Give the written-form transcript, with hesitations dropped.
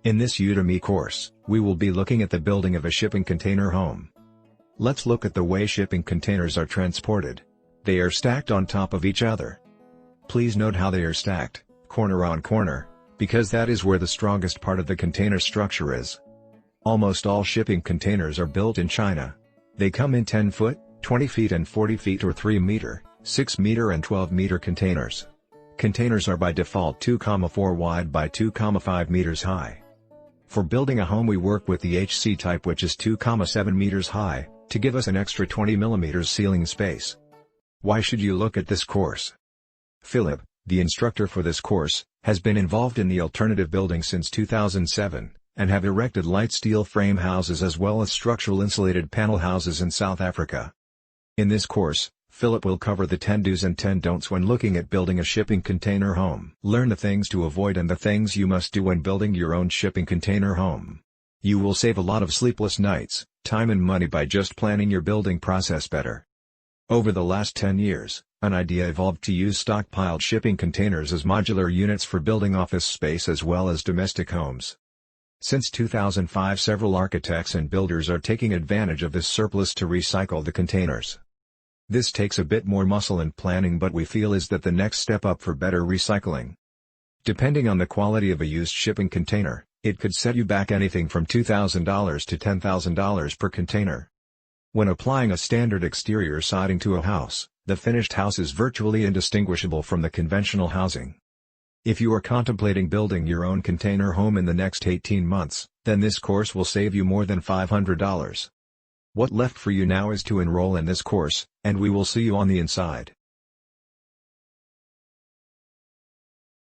In this Udemy course, we will be looking at the building of a shipping container home. Let's look at the way shipping containers are transported. They are stacked on top of each other. Please note how they are stacked, corner on corner, because that is where the strongest part of the container structure is. Almost all shipping containers are built in China. They come in 10 foot, 20 feet and 40 feet or 3 meter, 6 meter and 12 meter containers. Containers are by default 2,4 wide by 2,5 meters high. For building a home we work with the HC type, which is 2,7 meters high, to give us an extra 20 millimeters ceiling space. Why should you look at this course? Philip, the instructor for this course, has been involved in the alternative building since 2007, and have erected light steel frame houses as well as structural insulated panel houses in South Africa. In this course, Philip will cover the 10 do's and 10 don'ts when looking at building a shipping container home. Learn the things to avoid and the things you must do when building your own shipping container home. You will save a lot of sleepless nights, time and money by just planning your building process better. Over the last 10 years, an idea evolved to use stockpiled shipping containers as modular units for building office space as well as domestic homes. Since 2005, several architects and builders are taking advantage of this surplus to recycle the containers. This takes a bit more muscle and planning, but we feel is that the next step up for better recycling. Depending on the quality of a used shipping container, it could set you back anything from $2,000 to $10,000 per container. When applying a standard exterior siding to a house, the finished house is virtually indistinguishable from the conventional housing. If you are contemplating building your own container home in the next 18 months, then this course will save you more than $500. What left for you now is to enroll in this course, and we will see you on the inside.